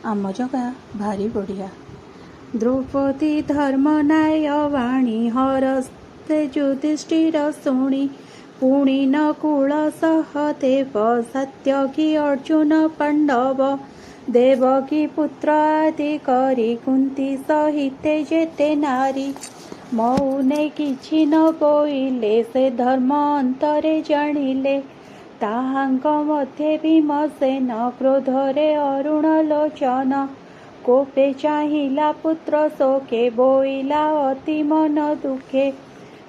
आम जगा भारी बढिया। द्रौपदी धर्मनाय वाणी हरस्ते युधिष्ठिर शुणी पुणी नकुल सहदेव सत्यकी अर्जुन पांडव देवकी पुत्र आदि करी कुंती सहिते जेते नारी मौने किछि न बोइले से धर्म अंतरे जानिले ताहांक मध्ये भीमसेन क्रोधरे अरुण लोचन कोपे चाहिला पुत्र शोके बोइला अति मन दुखे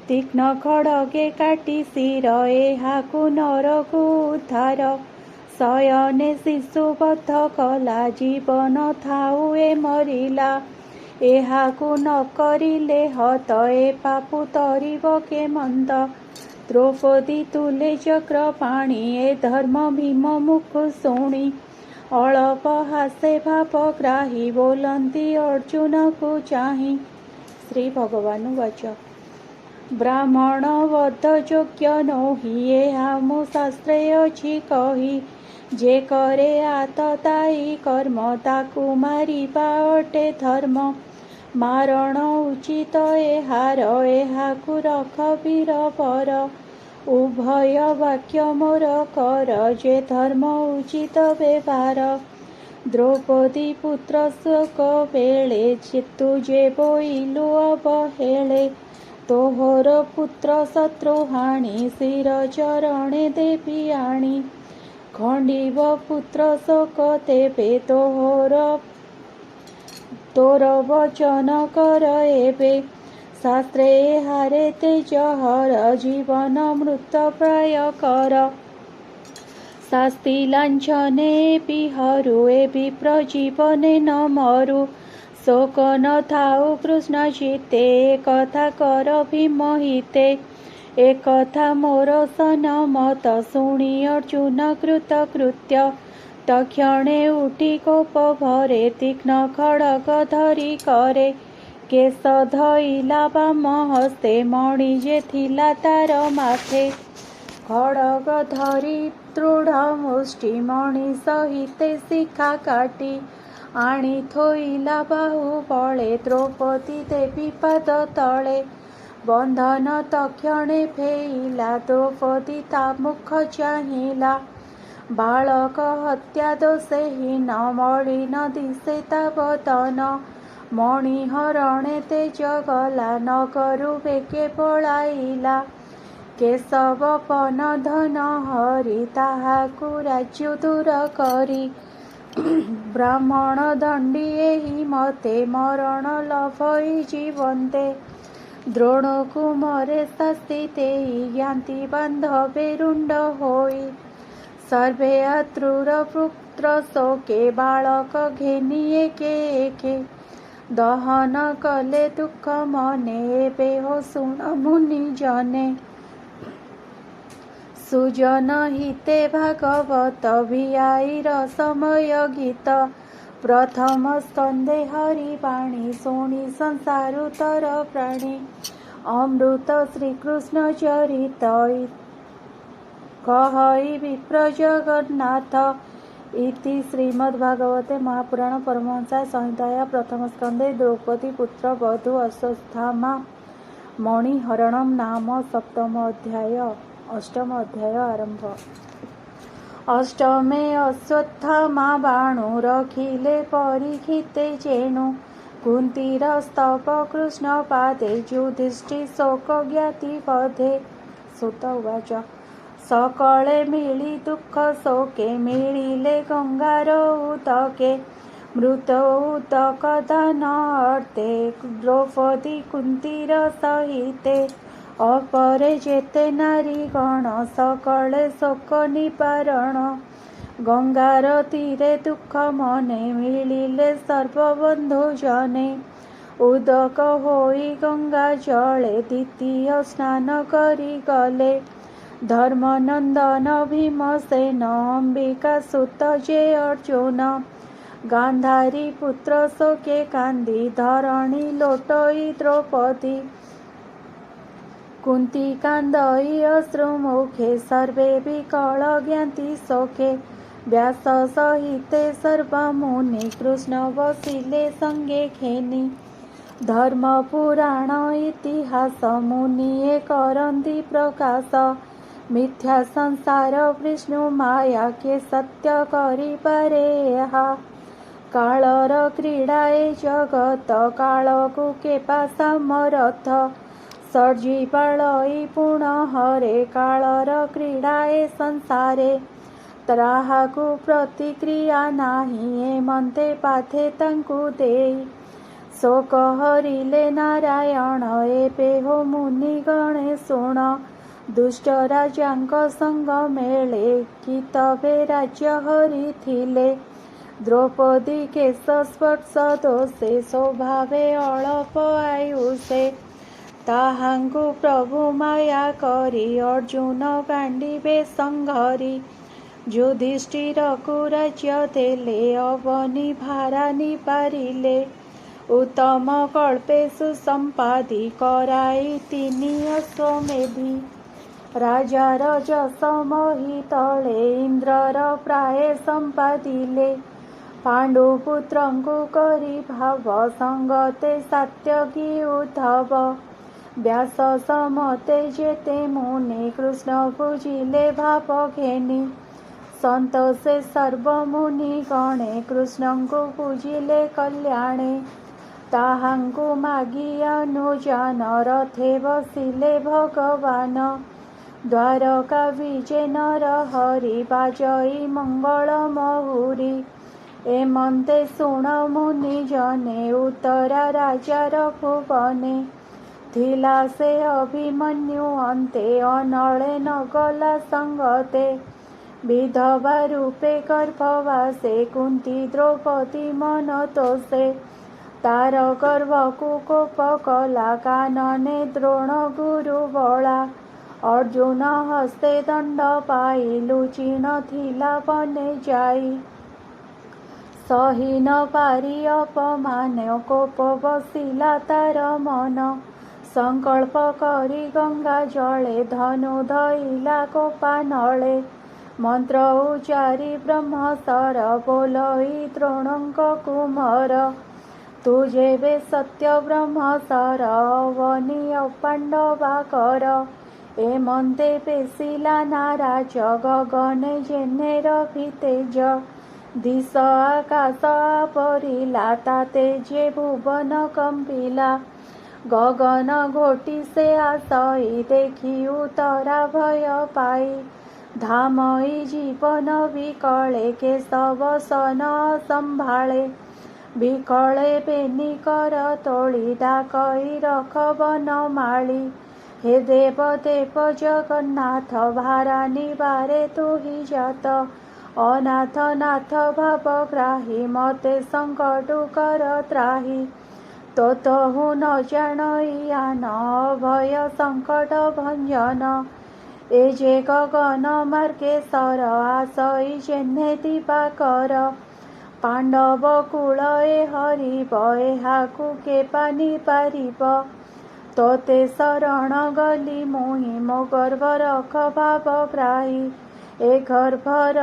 तीक्ष्ण खड़गे काटी शिर एहाकु नरकु उद्धार शयने शिशुबद्ध कला जीवन थाउ ए मरिला एहाकु न करिले हत ए पापु तरिब के मंद द्रौपदी तुले चक्र पाणी ए धर्म भीम मुख शुणी अळप हासे भाप ग्राही बोलंती अर्जुन को चाही। श्री भगवान वाच ब्राह्मण वध योग्य नोहि एहा मु शास्त्रे अछि कही जे करे आतताई कर्म ताकु मारिबा अटे धर्म मारण उचित एहार एहाकु रख वीर बर उभय वाक्य मोर कर जे धर्म उचित व्यवहार द्रौपदी पुत्र शोक बेले चित्तु जे बोइलु अवहेले तोहर पुत्र शत्रुहाणी शिर चरणे देवी आणी खंडिव पुत्र शोक तेबे तोर वचन कर एबे शास्त्रे हारे तेज हर जीवन मृत प्राय कर शास्ति लांछने बिहरु ए विप्र जीवने न मरु शोक न थाउ कृष्ण चित्ते कथा कर भीम हिते एकथा मोर सन मत शुणी अर्जुन कृत कृत्य तक्षणे उठी कोप भरे तीक्ष्ण खड़ग धरी करे केश धइला बाम हस्ते मणि जे थिला तार माथे खड़ग धरी दृढ़ मुष्टि मणि सहिते शिखा काटी आणी थोइला बाहु बळे द्रौपदी देवी पाद तळे बंधन तक्षणे फेइला द्रौपदी ता मुख चाहिला बालक हत्या दोषे हीन मलिन दिशे ता बदन मणि हरणे तेज गला नगरु बेगे पळाइला केशव पन धन हरि ताहाकु राज्य दूर करी ब्राह्मण दंडी एहि मते मरण लभई जीवन्ते द्रोणकु मरे शास्ति तेहि ज्ञाति बांधवे रुंड होई सर्वे अत्रुर पुत्र शोके बालक घेनी एके एके दहन कले दुख मने बेहो शुण मुनि जने सुजन हिते भागवत भियाईर समय गीत प्रथम स्कंदे हरिवाणी शुणी संसारुतर प्राणी अमृत श्रीकृष्ण चरित कहई विप्र जगन्नाथ इति श्रीमद्भागवते महापुराण परमहंसा संहिताया प्रथम स्कंदे द्रौपदी पुत्र वधू अश्वत्थामा मणिहरणम नाम अष्टम अध्याय आरंभ। अष्टमे अश्वत्थामा बाणु रखिले परीक्षिते जेणु कुंतीर स्तव कृष्ण पादे युधिष्ठि शोक ज्ञाति पदे सुत उवाच सकळे मिली दुःख शोके मिलिले गंगार उदके मृत उदक दान अर्थे द्रौपदी कुंतीर सहिते अपरे जेते नारी गण सकळे शोक निवारण गंगार तीरे दुःख मने मिलिले सर्वबंधु जने उदक होई गंगा जले द्वितीय स्नान करी गले धर्मनंदन भीमसेन अंबिका सुत जे अर्जुन गांधारी पुत्र शोके कांदी धरणी लोटई द्रौपदी कुंती कांदई अश्रुमुखे सर्वे विकल ज्ञाति शोके व्यास सहिते सर्व मुनि कृष्ण बसिले संगे खेनी धर्म पुराण इतिहास मुनिए करंदी प्रकाश मिथ्या संसार विष्णु माया के सत्य करी पारे ଏହା कालर क्रीड़ा ए जगत कालकु के समरथ सर्जी पाळई पुण हरे कालर क्रीड़ा ए संसारे त्राहाकु प्रतिक्रिया नाही ए मन्ते पाथे तांकु देई शोक हरिले नारायण ए पेहो मुनि गणे शुण दुष्ट राजांक संग मेले कि तबे राज्य हरि थिले द्रौपदी केश स्पर्श दोषे स्वभावे अळप आयुषे ताहांकु प्रभु माया करी अर्जुन कांडिबे संघरी युधिष्ठिरकु राज्य देले अवनि भारानि पारिले उत्तम कल्पेषु संपादि कराई तिनि अश्वमेधि राजार जस मही तले इंद्रर प्राय संपादिले पांडुपुत्रंकु करी भाव संगते सात्यकी उद्धव व्यास समते जेते मुनि कृष्ण पूजिले भाव घेनी संतोषे सर्व मुनि गणे कृष्णंकु पूजिले कल्याणे ताहांकु मागी अनुजन रथे बसिले भगवान द्वारका विजे नर हरि बाजई मंगल महुरी एमन्ते शुण मुनि जने उत्तरा राजार भुवने थिला से अभिमन्यु अन्ते अनले नगला संगते विधवा रूपे गर्भवासे कुंती द्रौपदी मन तोषे तार गर्भकु कोप कला कानने द्रोण गुरु बला अर्जुन हस्ते दंड पाई लुचिन थिला बने जाई सही न पारी अपमान कोप बसिला तार मन संकल्प करी गंगा जले धनु धइला कोपा नले मंत्र उचारी ब्रह्मसर बोलई द्रोणंक कुमार तुझे बे सत्य ब्रह्मसर अवनी पांडवा कर एमन्ते पेशिला नाराज गगने जेने रवि तेज दिश आकाश परिला ताते जे भुवन कंपिला गगन घोटी से आसई देखी उतरा भय पाई धामई जीवन विकले केशव सन संभाळे विकले बेनी कर तोली डाकई रख बनमाळी हे देव देव जगन्नाथ भारानी बारे तू ही जात अनाथ नाथ भावग्राही मते संकटु कर त्राही तो तहु न जानइयान भय संकट भंजन ए जे गगन मार्गे सर आसई जेने दिवाकर पांडव कूल ए हरिब एहाकु के पानी पारिब तोते शरण गली मोहि मो गर्भ रख भावग्राही ए गर्भर